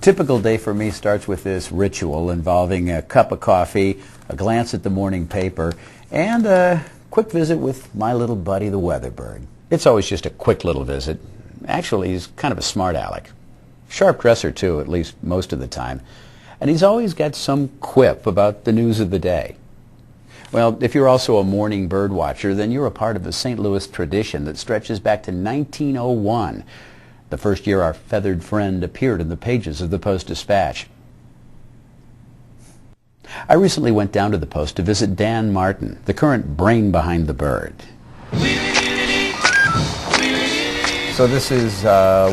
Typical day for me starts with this ritual involving a cup of coffee, a glance at the morning paper, and a quick visit with my little buddy, the Weatherbird. It's always just a quick little visit. Actually, he's kind of a smart aleck. Sharp dresser, too, at least most of the time. And he's always got some quip about the news of the day. Well, if you're also a morning bird watcher, then you're a part of a St. Louis tradition that stretches back to 1901, the first year our feathered friend appeared in the pages of the Post-Dispatch. I recently went down to the Post to visit Dan Martin, the current brain behind the bird. So this is the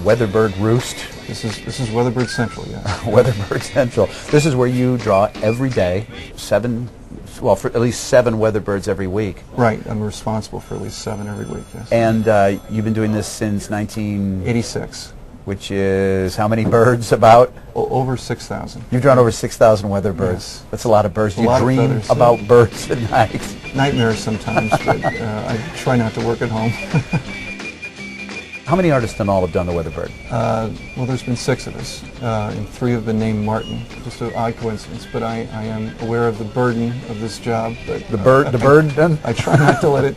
Weatherbird roost? This is Weatherbird Central, yeah. Weatherbird Central. This is where you draw every day, for at least 7 Weatherbirds every week. Right, I'm responsible for at least 7 every week, yes. And you've been doing this since 1986. Which is how many birds about? Over 6,000. You've drawn over 6,000 Weatherbirds. Yes. That's a lot of birds. Do you dream feathers, about birds at night? Nightmares sometimes, but I try not to work at home. How many artists in all have done the Weatherbird? Well, there's been 6 of us, and 3 have been named Martin. Just an odd coincidence, but I am aware of the burden of this job. But the burden? I try not to let it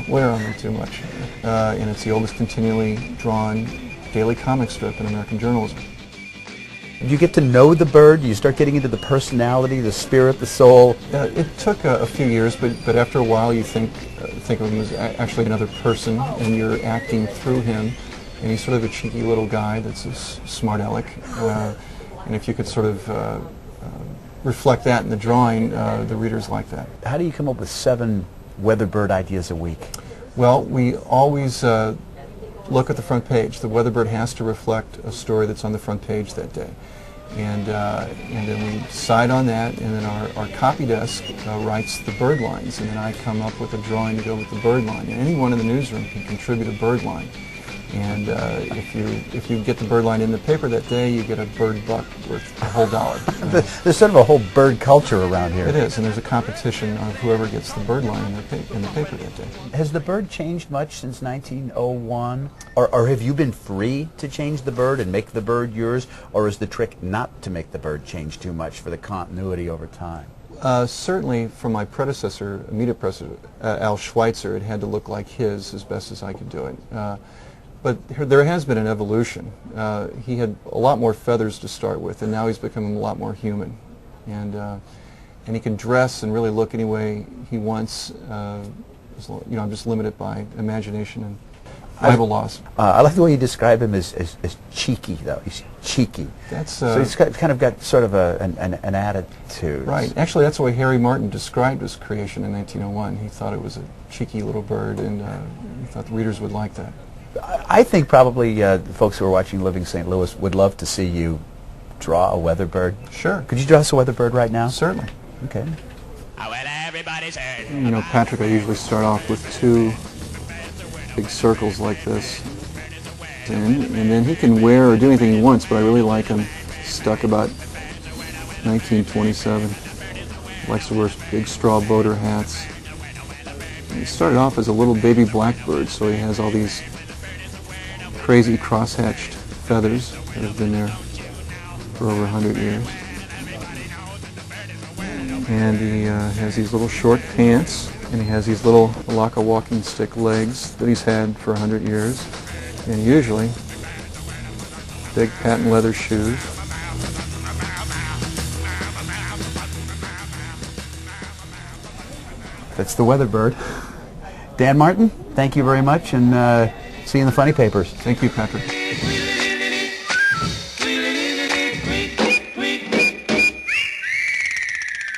wear on me too much. And it's the oldest continually drawn daily comic strip in American journalism. You get to know the bird. You start getting into the personality, the spirit, the soul. It took a few years, but after a while, you think of him as actually another person, and you're acting through him. And he's sort of a cheeky little guy that's a smart aleck. And if you could sort of reflect that in the drawing, the readers like that. How do you come up with 7 Weatherbird ideas a week? Well, we always look at the front page. The Weatherbird has to reflect a story that's on the front page that day. And then we decide on that, and then our copy desk writes the bird lines, and then I come up with a drawing to go with the bird line. And anyone in the newsroom can contribute a bird line. And if you get the bird line in the paper that day, you get a bird buck worth a whole $1. There's sort of a whole bird culture around here. It is, and there's a competition of whoever gets the bird line in the paper that day. Has the bird changed much since 1901? Or have you been free to change the bird and make the bird yours? Or is the trick not to make the bird change too much for the continuity over time? Certainly, from my predecessor, immediate predecessor, Al Schweitzer, it had to look like his as best as I could do it. But there has been an evolution. He had a lot more feathers to start with, and now he's become a lot more human. And he can dress and really look any way he wants. I'm just limited by imagination and Bible laws. I like the way you describe him as cheeky, though. He's cheeky. So he's kind of got sort of an attitude. Right. Actually, that's the way Harry Martin described his creation in 1901. He thought it was a cheeky little bird, and he thought the readers would like that. I think probably the folks who are watching Living St. Louis would love to see you draw a Weatherbird. Sure. Could you draw us a Weatherbird right now? Certainly. Okay. You know, Patrick, I usually start off with 2 big circles like this. And then he can wear or do anything he wants, but I really like him stuck about 1927. Likes to wear big straw boater hats. He started off as a little baby blackbird, so he has all these crazy cross-hatched feathers that have been there for over 100 years. And he has these little short pants, and he has these little Alaka walking stick legs that he's had for 100 years, and usually big patent leather shoes. That's the Weatherbird. Dan Martin, thank you very much, and see you in the funny papers. Thank you, Patrick.